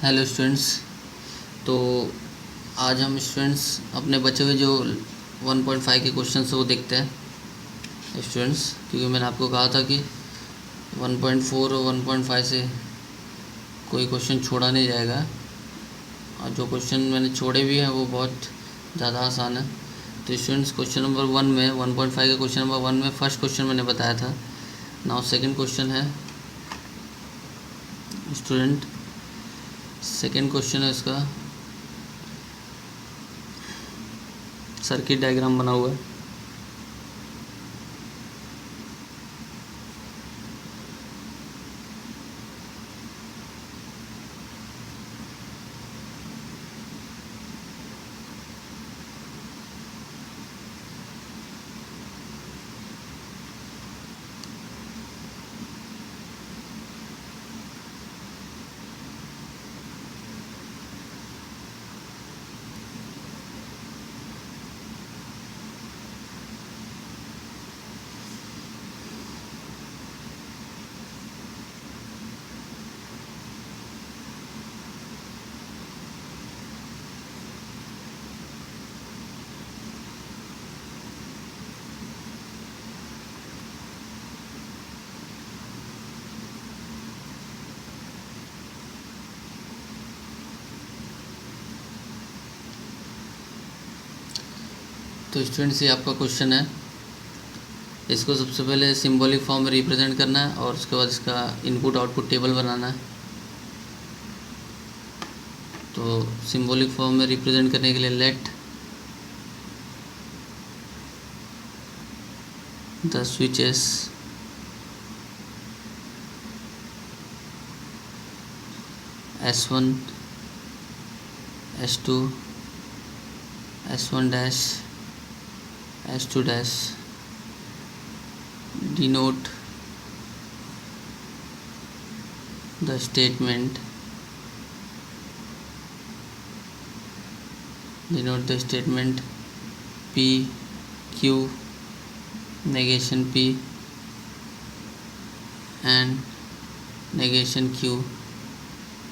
Hello students. तो आज हम स्टूडेंट्स अपने बचे हुए जो 1.5 के क्वेश्चन वो देखते हैं स्टूडेंट्स, क्योंकि मैंने आपको कहा था कि 1.4 और 1.5 से कोई क्वेश्चन छोड़ा नहीं जाएगा, और जो क्वेश्चन मैंने छोड़े भी हैं वो बहुत ज़्यादा आसान है। तो स्टूडेंट्स क्वेश्चन नंबर 1 में 1.5 के क्वेश्चन नंबर 1 में फर्स्ट क्वेश्चन मैंने बताया था। नाउ सेकंड क्वेश्चन है स्टूडेंट, सेकंड क्वेश्चन है इसका, सर्किट डायग्राम बना हुआ है। तो स्टूडेंट्स ये आपका क्वेश्चन है, इसको सबसे पहले सिंबॉलिक फॉर्म में रिप्रेजेंट करना है और उसके बाद इसका इनपुट आउटपुट टेबल बनाना है। तो सिंबॉलिक फॉर्म में रिप्रेजेंट करने के लिए let the switches S1 S2 S1 dash S2 dash denote the statement P Q negation P and negation Q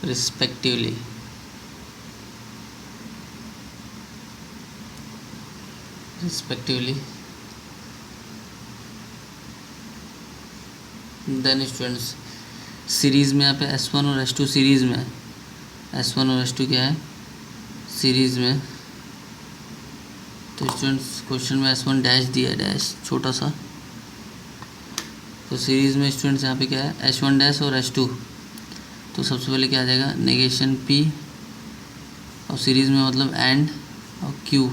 respectively. Then students series में यहाँ पे S1 और S2 सीरीज़ में है। S1 और S2 क्या है, सीरीज़ में। तो स्टूडेंट्स क्वेश्चन में S1 डैश दिया है, डैश छोटा सा। तो सीरीज़ में स्टूडेंट्स यहाँ पे क्या है, S1 डैश और S2। तो सबसे पहले क्या आ जाएगा, नेगेशन P, और सीरीज़ में मतलब एंड और Q।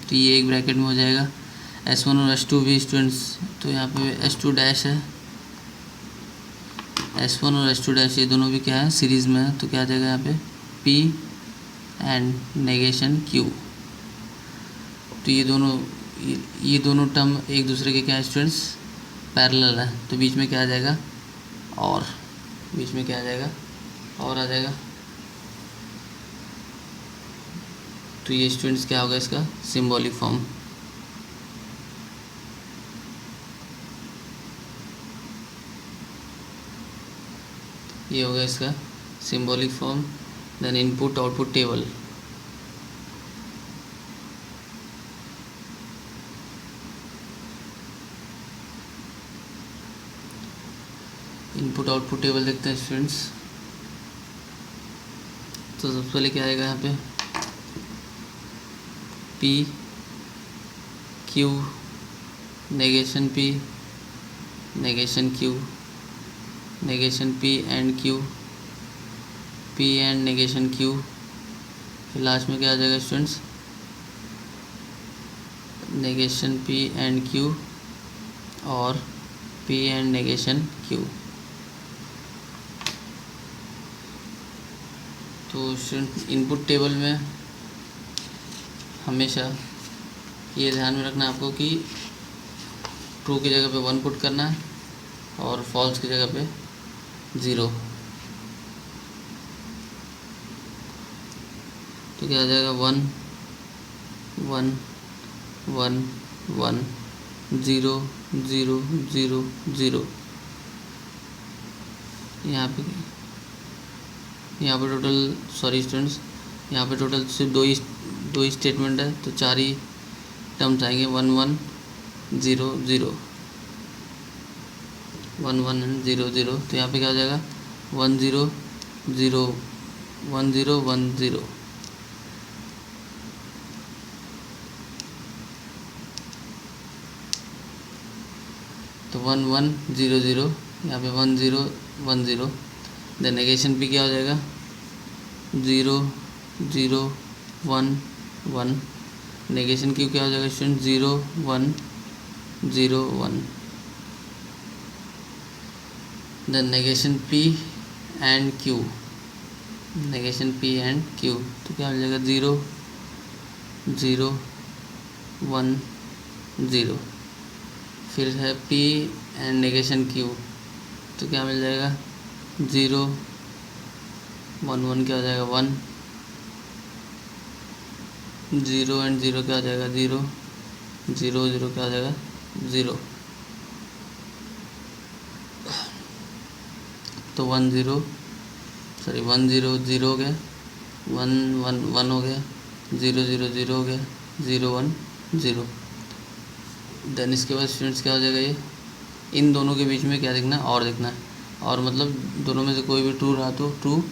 तो ये एक ब्रैकेट में हो जाएगा। S1 और S2 भी स्टूडेंट्स, तो यहाँ पे S2 डैश है, S1 और S2 डैश ये दोनों भी क्या है, सीरीज़ में है। तो क्या आ जाएगा यहाँ पे, P एंड नेगेशन Q। तो ये दोनों टर्म एक दूसरे के क्या है स्टूडेंट्स, पैरेलल है। तो बीच में क्या आ जाएगा, और बीच में क्या आ जाएगा, और आ जाएगा। तो ये स्टूडेंट्स क्या होगा, इसका सिंबॉलिक फॉर्म। ये होगा इसका symbolic form. Then input output table. Input output table देखते हैं स्टूडेंट्स। तो सबसे पहले क्या आएगा यहाँ पे, P Q negation P negation Q negation P and Q, P and negation Q। फिर लास्ट में क्या आ जाएगा students, negation P and Q और P एंड नेगेशन Q। तो स्टूडेंट इनपुट टेबल में हमेशा ये ध्यान में रखना आपको कि ट्रू की जगह पे 1 पुट करना है और फॉल्स की जगह पे 0। तो क्या आ जाएगा, 1 1 1 1 0 0 0 0। यहाँ पे टोटल सॉरी स्टूडेंट्स, यहाँ पे टोटल सिर्फ दो ही स्टेटमेंट है, तो 4 ही टर्म्स आएंगे, 1 1 0 0, 1 1 एंड 0 0। तो यहाँ पे क्या हो जाएगा 1 0 0 1 0 1 0। तो 1 1 0 0, यहाँ पे 1 0 1 0। देन नेगेशन पी क्या हो जाएगा 0 0 1 1। नेगेशन क्यू क्या हो जाएगा student 0 1 0 1। Then negation P and Q, negation P and Q, तो क्या हो जाएगा 0 0 1 0। फिर है पी एंड नेगेशन क्यू, तो क्या मिल जाएगा 0 1 1, क्या हो जाएगा 1, 0 एंड 0 क्या हो जाएगा 0 0 0, क्या हो जाएगा 0। तो 1 0 सॉरी 1 0 0 हो गया, 1 1 1 हो गया, 0 0 0 हो गया, 0 1 0। देन इसके बाद स्टूडेंट्स क्या हो जाएगा, ये इन दोनों के बीच में क्या देखना है, और देखना है, और मतलब दोनों में से कोई भी ट्रू रहा तो ट्रू,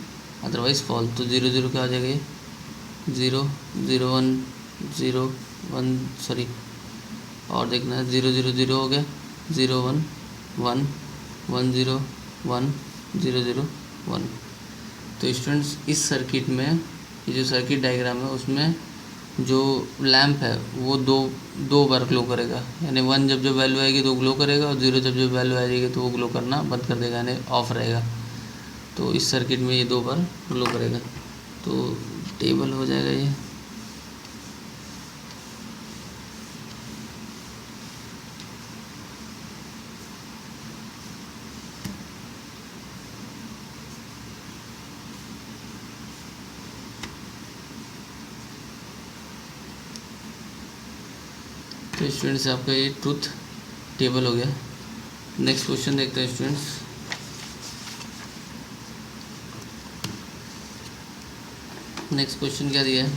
अदरवाइज फॉल्स। तो 0 0 क्या हो जाएगा, ये 0 0 1 0 1 सॉरी, और देखना है 0 0 0 हो गया, 0 1 1 1 0 1 0 0 1। तो स्टूडेंट्स इस सर्किट में ये जो सर्किट डायग्राम है उसमें जो लैंप है वो दो बार ग्लो करेगा, यानी 1 जब जब वैल्यू आएगी तो ग्लो करेगा, और 0 जब जब वैल्यू आएगी तो वो ग्लो करना बंद कर देगा, यानी ऑफ रहेगा। तो इस सर्किट में ये 2 बार ग्लो करेगा। तो टेबल हो जाएगा ये, तो स्टूडेंट्स आपका ये ट्रूथ टेबल हो गया। नेक्स्ट क्वेश्चन देखते हैं स्टूडेंट्स। नेक्स्ट क्वेश्चन क्या दिया है,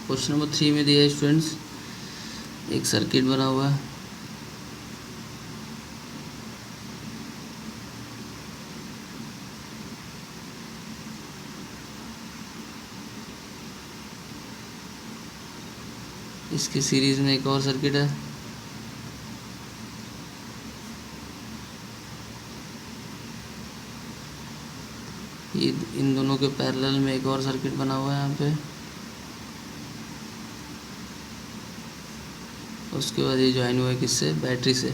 क्वेश्चन नंबर 3 में दिया है स्टूडेंट्स, एक सर्किट बना हुआ है, इसकी सीरीज में एक और सर्किट है, ये इन दोनों के पैरेलल में एक और सर्किट बना हुआ है यहाँ पे, उसके बाद ये ज्वाइन हुआ है किससे, बैटरी से।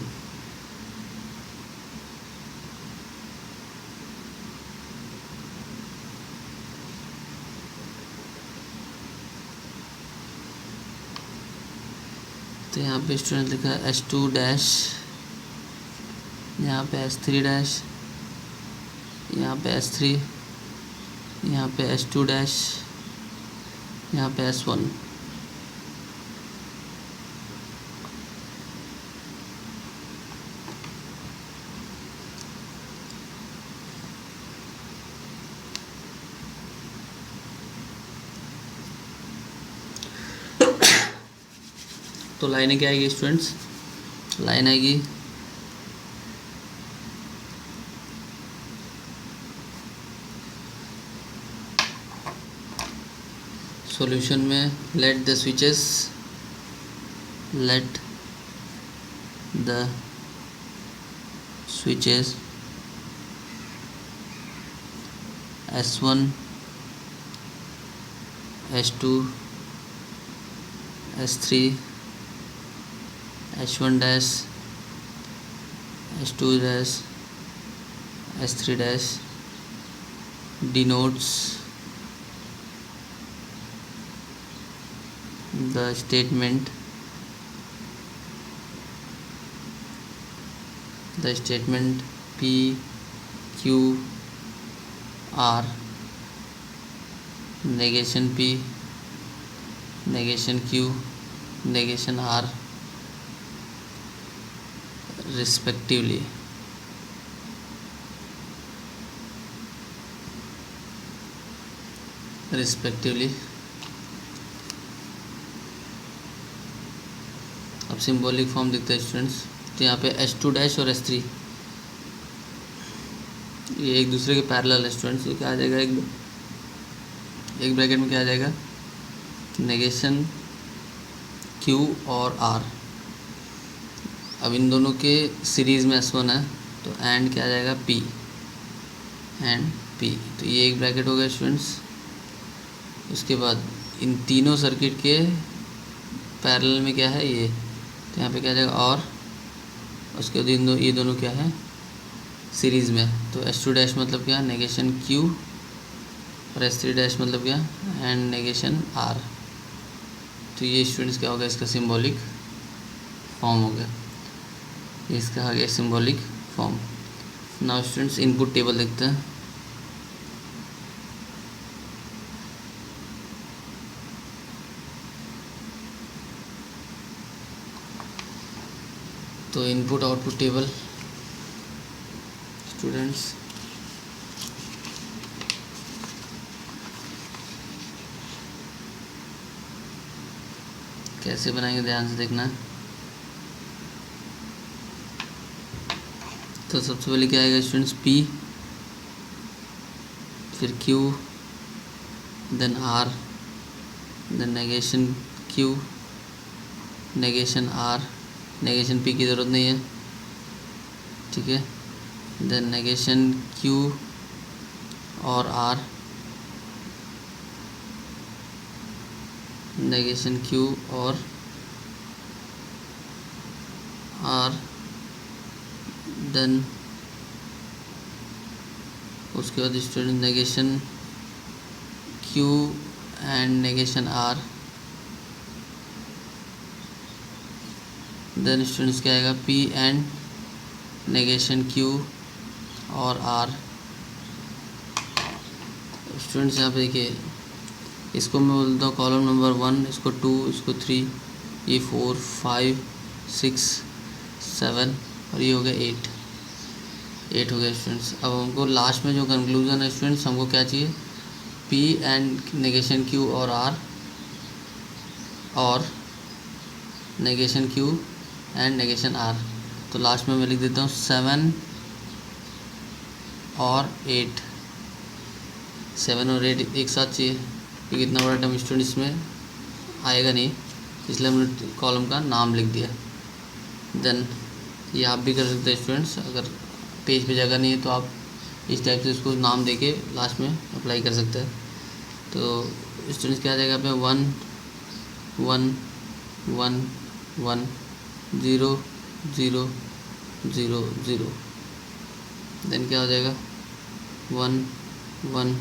तो यहाँ पे स्टूडेंट लिखा है S2 डैश, यहाँ पे S3 डैश, यहाँ पे S3, यहाँ पे S2 डैश, यहाँ पे S1। तो लाइनें क्या आएगी स्टूडेंट्स, लाइन आएगी सॉल्यूशन में, let the switches S1 S2 S3 H1 dash H2 dash S3 dash denotes the statement P Q R negation P, negation Q, negation R respectively. अब symbolic form दिखता है students. तो यहाँ पे H2 dash और H3 ये एक दूसरे के पैरेलल है स्टूडेंट्स। तो क्या आ जाएगा, एक ब्रैकेट में क्या आ जाएगा, नेगेशन Q और R। अब इन दोनों के सीरीज़ में S1 है तो एंड क्या आ जाएगा, P, एंड P। तो ये एक ब्रैकेट हो गया स्टूडेंट्स। उसके बाद इन तीनों सर्किट के पैरेलल में क्या है, ये, तो यहाँ पे क्या आ जाएगा, और उसके बाद ये दोनों क्या है, सीरीज़ में। तो H2 डैश मतलब क्या, नेगेशन Q, और H3 डैश मतलब क्या, एंड नेगेशन R। तो ये स्टूडेंट्स क्या होगा, इसका सिंबॉलिक फॉर्म हो गया, इसका आ गया symbolic form. Now students input table देखते हैं। तो इनपुट आउटपुट टेबल स्टूडेंट्स, कैसे बनाएंगे ध्यान से देखना। तो सबसे पहले क्या आएगा स्टूडेंट्स, P, फिर Q, then R, then negation Q, negation R, negation P की ज़रूरत नहीं है, ठीक है। देन नेगेशन Q और R, नेगेशन Q और R, देन उसके बाद student negation Q and negation R, then students क्या आएगा, P एंड नेगेशन Q और R। स्टूडेंट्स यहाँ पे देखिए, इसको मैं बोलता हूँ कॉलम नंबर 1, इसको 2, इसको 3, ये 4, 5, 6, 7 और ये हो गया 8 हो गया स्टूडेंट्स। अब हमको लास्ट में जो कंक्लूजन है स्टूडेंट्स, हमको क्या चाहिए, P एंड नेगेशन Q और R, और negation Q and negation R। तो लास्ट में मैं लिख देता हूँ 7 और 8, 7 और 8 एक साथ चाहिए, क्योंकि इतना बड़ा टर्म स्टूडेंट इसमें आएगा नहीं, इसलिए हमने कॉलम का नाम लिख दिया। देन ये आप भी कर सकते हैं स्टूडेंट्स, अगर पेज पे जगह नहीं है तो आप इस टाइप से इसको नाम देके लास्ट में अप्लाई कर सकते हैं। तो स्टूडेंट्स क्या आ जाएगा पे 1 1 1 1 0 0 0 0। देन क्या हो जाएगा 1 1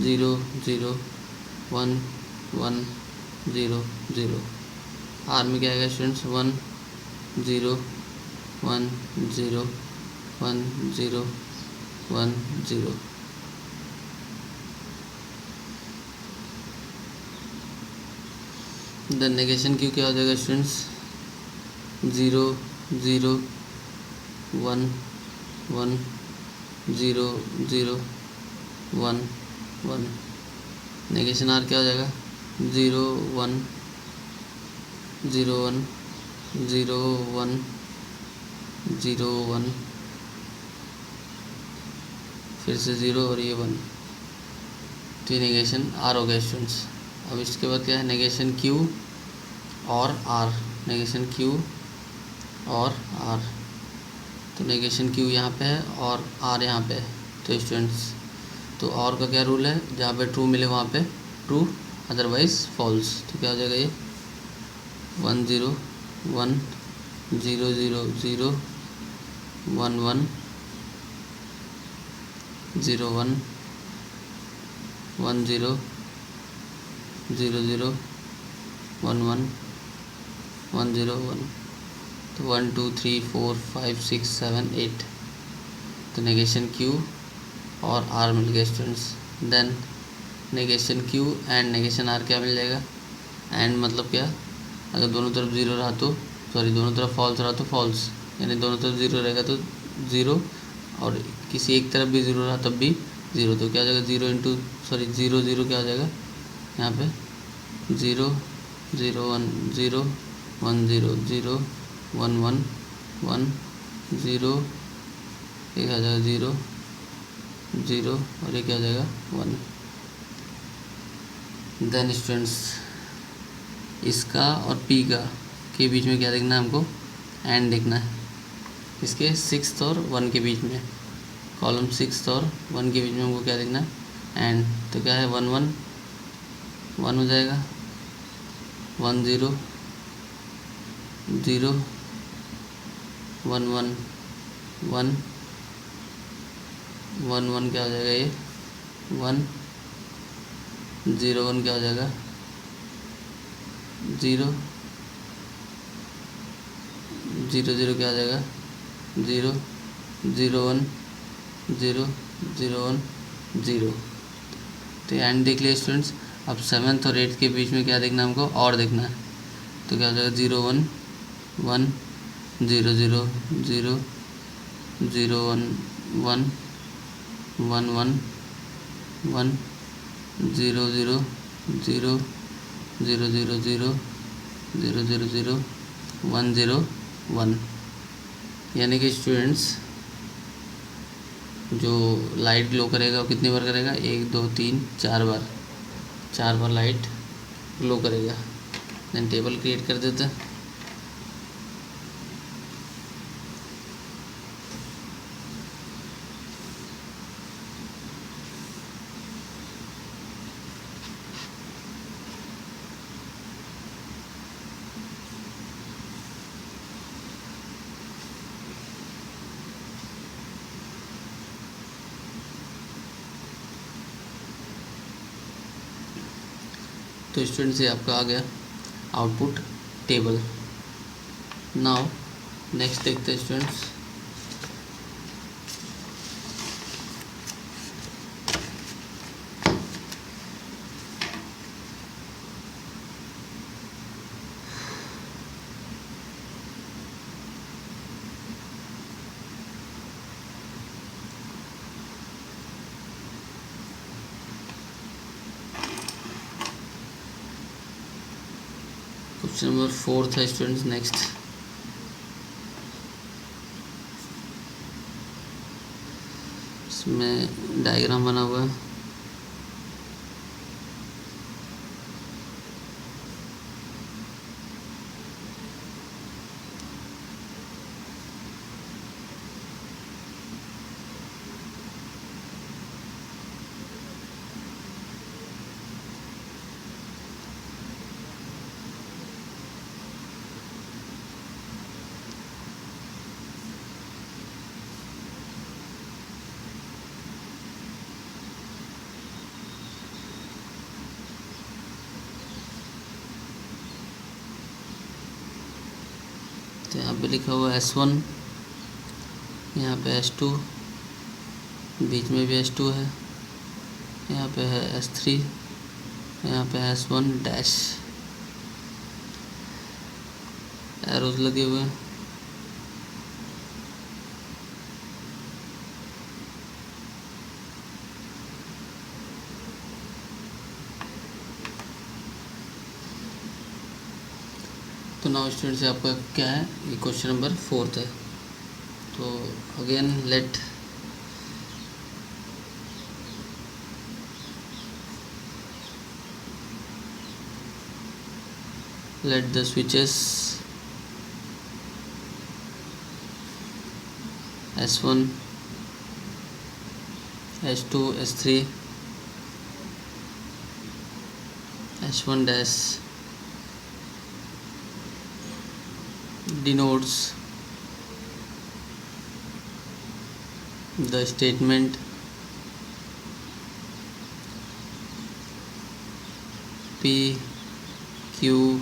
0 0 1 1 0 0। आर में क्या आएगा स्टूडेंट्स 1 0 1 0 1 0 1 0। देन नेगेशन क्यू क्या हो जाएगा स्टूडेंट्स 0 0 1 1 0 0 1 1। नेगेशन आर क्या हो जाएगा 0 1 0 1 0 1 0 1, फिर से 0 और ये 1। तो ये नेगेशन आर हो गया स्टूडेंट्स। अब इसके बाद क्या है नेगेशन क्यू और आर, नेगेशन क्यू और आर। तो नेगेशन क्यू यहाँ पे है और आर यहाँ पे है। तो स्टूडेंट्स तो और का क्या रूल है, जहाँ पे ट्रू मिले वहाँ पे ट्रू, अदरवाइज फॉल्स। तो क्या हो जाएगा ये 1 0 1 0 0 0 1 1 0 1 1 0 0 0 1 1 1 0 1। तो 1 2 3 4 5 6 7 8। तो नेगेशन क्यू और आर मिल गए students. Then negation Q and negation R क्या मिल जाएगा। एंड मतलब क्या, अगर दोनों तरफ ज़ीरो रहा तो दोनों तरफ फॉल्स रहा तो फॉल्स, यानी दोनों तरफ ज़ीरो रहेगा तो ज़ीरो, और किसी एक तरफ भी ज़ीरो रहा तब भी ज़ीरो। तो क्या हो जाएगा, ज़ीरो ज़ीरो क्या हो जाएगा यहाँ पे, zero zero one zero one zero zero one one one zero, एक आ जाएगा ज़ीरो ज़ीरो, और ये क्या हो जाएगा 1। देन स्टूडेंट्स इसका और पी का के बीच में क्या देखना है हमको, एंड देखना है। इसके 6th और 1 के बीच में, कॉलम 6th और 1 के बीच में हमको क्या देखना है, एंड। तो क्या है 1 1 1 हो जाएगा, 1 0 0 1 1 1 1 1 क्या हो जाएगा ये 1 0 1 क्या हो जाएगा 0 0 0 क्या हो जाएगा 0 0 1 0 0 1 0। तो एंड देख लिया स्टूडेंट्स। अब 7th और 8th के बीच में क्या देखना है हमको, और देखना है। तो क्या हो जाएगा 0 1 1 0 0 0 0 1 1 1 1 1 0 0 0 0 0 0 0 0 0 1 0 1। यानी कि स्टूडेंट्स जो लाइट ग्लो करेगा वो कितनी बार करेगा, 1 2 3 4 बार, 4 बार लाइट ग्लो करेगा। देन टेबल क्रिएट कर देते हैं। तो स्टूडेंट्स ये आपका आ गया आउटपुट टेबल। नाउ नेक्स्ट देखते हैं स्टूडेंट्स, क्वेश्चन नंबर 4 है स्टूडेंट्स। नेक्स्ट इसमें डायग्राम बना हुआ है। तो यहाँ पे लिखा हुआ S1, यहाँ पे S2, बीच में भी S2 है, यहाँ पे है S3, यहाँ पे S1 डैश, एरोज लगे हुए हैं। तो नाउ स्टूडेंट्स आपका क्या है, ये क्वेश्चन नंबर 4 है। तो again let the switches S1 S2 S3 S1 dash denotes the statement P Q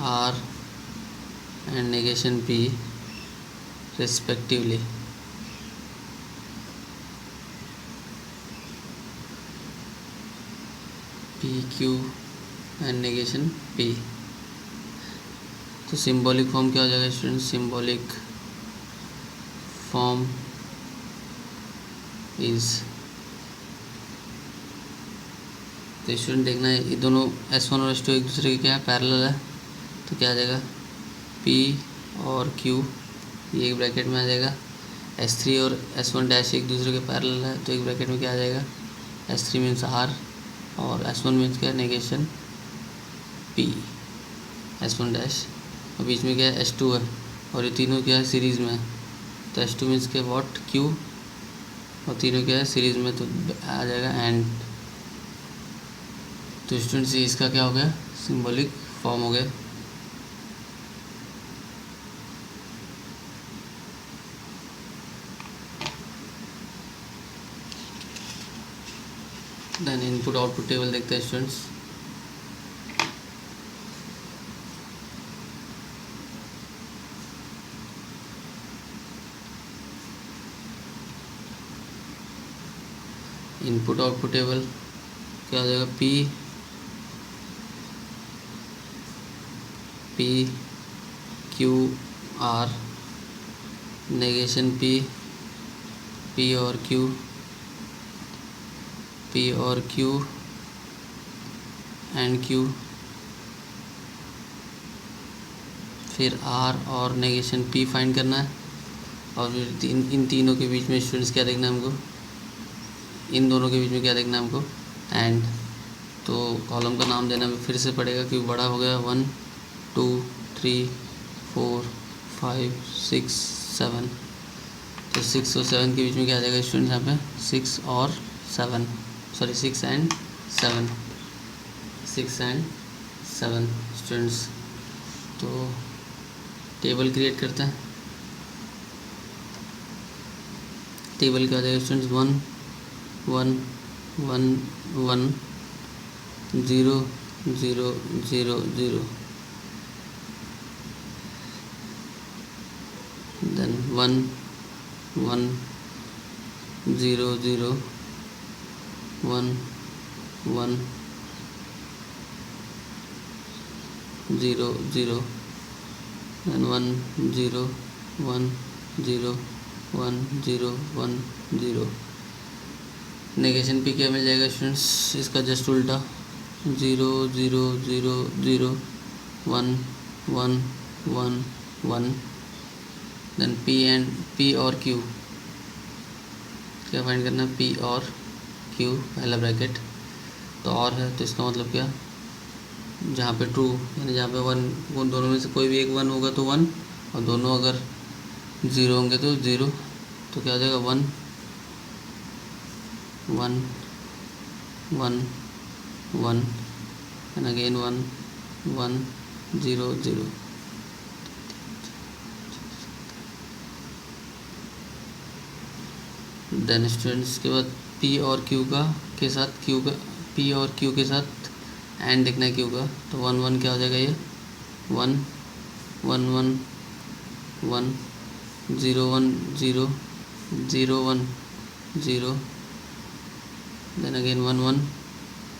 R and negation P respectively. P Q and negation P. तो सिंबॉलिक फॉर्म क्या हो जाएगा स्टूडेंट? सिंबॉलिक फॉर्म इज, तो student देखना है ये दोनों S1 और S2 एक दूसरे के क्या है, पैरेलल है। तो क्या आ जाएगा? P और Q ये एक ब्रैकेट में आ जाएगा। S3 और S1 डैश एक दूसरे के पैरेलल है, तो एक ब्रैकेट में क्या आ जाएगा? S3 मीन्स R और S1 मीन्स क्या है? नेगेशन P S1 डैश, और बीच में क्या है? S2 है, और ये तीनों क्या है? सीरीज़ में है। तो S2 मीन्स क्या? वॉट? Q, और तीनों क्या है? सीरीज़ में, तो आ जाएगा एंड। तो स्टूडेंट्स ये इसका क्या हो गया? सिंबॉलिक फॉर्म हो गया। देन इनपुट आउटपुट टेबल देखते हैं स्टूडेंट्स। इनपुट आउटपुट टेबल क्या हो जाएगा? P Q R negation P और Q एंड Q, फिर R और नेगेशन P फाइंड करना है, और फिर इन तीनों के बीच में स्टूडेंट्स क्या देखना है हमको? इन दोनों के बीच में क्या देखना है हमको? एंड। तो कॉलम का नाम देना फिर से पड़ेगा क्योंकि बड़ा हो गया। 1 2 3 4 5 6 7, तो 6 और 7 के बीच में क्या आ जाएगा स्टूडेंट्स? यहाँ पे 6 और 7, सॉरी 6 एंड 7, 6 एंड 7 स्टूडेंट्स। तो टेबल क्रिएट करते हैं। टेबल क्या आ जाएगा students? 1 1 1 1 0 0 0 0, then 1 1 0 0 1 1 0 0, then 1 0 1 0 1 0 1 0। Negation P क्या मिल जाएगा स्टूडेंट्स? इसका जस्ट उल्टा 0 0 0 0 1 1 1 1, देन P और Q क्या फाइंड करना है? P और Q पहला ब्रैकेट, तो और है तो इसका मतलब क्या? जहाँ पे ट्रू यानी जहाँ पे 1, उन दोनों में से कोई भी एक 1 होगा तो 1, और दोनों अगर 0 होंगे तो 0, तो क्या हो जाएगा? 1 1 1 1 एंड अगेन 1 1 0 0। देन स्टूडेंट्स के बाद P और Q के साथ P और Q के साथ एंड लिखना है Q का, तो 1 1 क्या हो जाएगा? ये 1 1 1 1 0 1 0 0 1 0, then again 1 1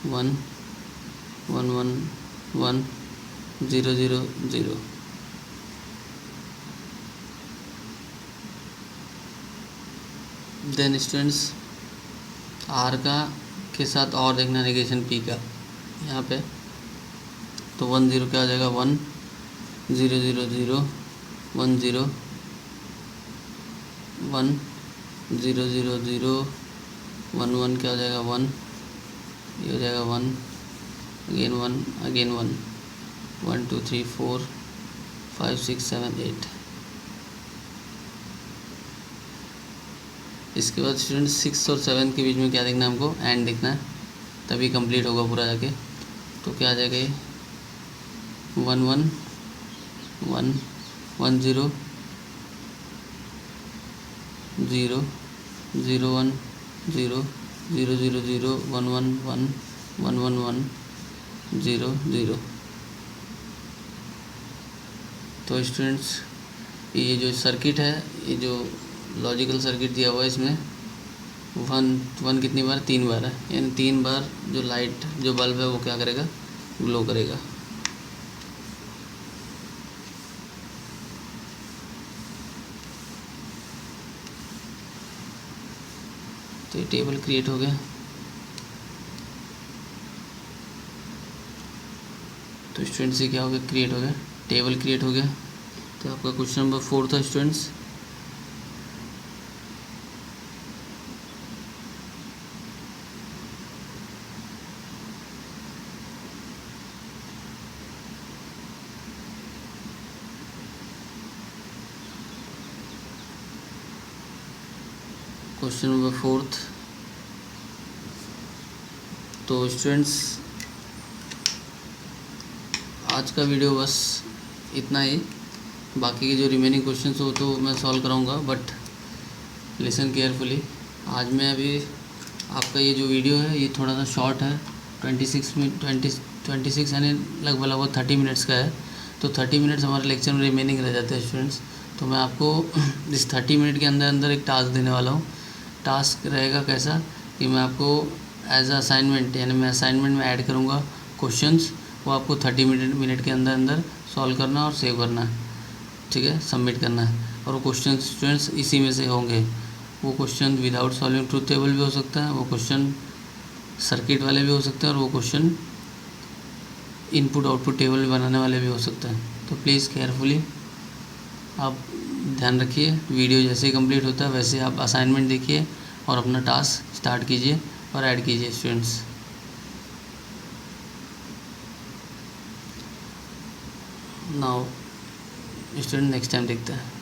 1 1 1 1 0 0 0। Then students R के साथ और देखना नेगेशन P का यहाँ पे, तो 1 0 क्या हो जाएगा? 1 0 0 0 1 0 1 0 0 0 1 1 क्या हो जाएगा? 1, ये हो जाएगा 1 अगेन 1 अगेन 1 1 2 3 4 5 6 7 8। इसके बाद स्टूडेंट 6 और 7 के बीच में क्या देखना है हमको? एंड देखना है, तभी कंप्लीट होगा पूरा जाके। तो क्या आ जाएगा? ये 1 1 1 1 0 0 0 1 0 0 0 0 1 1 1 1 1 1 0 0। तो स्टूडेंट्स ये जो सर्किट है, ये जो लॉजिकल सर्किट दिया हुआ है इसमें वन वन कितनी बार, 3 बार है, यानी 3 बार जो लाइट जो बल्ब है वो क्या करेगा, ग्लो करेगा। तो ये टेबल क्रिएट हो गया। तो स्टूडेंट्स ये क्या हो गया, क्रिएट हो गया, टेबल क्रिएट हो गया। तो आपका क्वेश्चन नंबर 4 था स्टूडेंट्स। Question number 4। तो स्टूडेंट्स आज का वीडियो बस इतना ही, बाकी के जो रिमेनिंग क्वेश्चंस हो तो मैं सॉल्व कराऊंगा, बट लिसन केयरफुली। आज मैं अभी आपका ये जो वीडियो है ये थोड़ा सा शॉर्ट है, 26 यानी लगभग 30 मिनट्स का है। तो 30 मिनट्स हमारे लेक्चर में रिमेनिंग रह जाते हैं स्टूडेंट्स। तो मैं आपको इस 30 मिनट के अंदर अंदर एक टास्क देने वाला हूँ। टास्क रहेगा कैसा कि मैं आपको एज अ असाइनमेंट, यानी मैं असाइनमेंट में ऐड करूँगा क्वेश्चंस, वो आपको 30 मिनट के अंदर अंदर सॉल्व करना और सेव करना है, ठीक है, सबमिट करना है। और वो क्वेश्चन स्टूडेंट्स इसी में से होंगे। वो question without solving truth table भी हो सकता है, वो क्वेश्चन सर्किट वाले भी हो सकते हैं, और वो क्वेश्चन इनपुट आउटपुट टेबल बनाने वाले भी हो सकते हैं। तो प्लीज़ केयरफुली आप ध्यान रखिए। वीडियो जैसे ही कंप्लीट होता है वैसे आप असाइनमेंट देखिए और अपना टास्क स्टार्ट कीजिए और ऐड कीजिए students. Now student next time देखते हैं।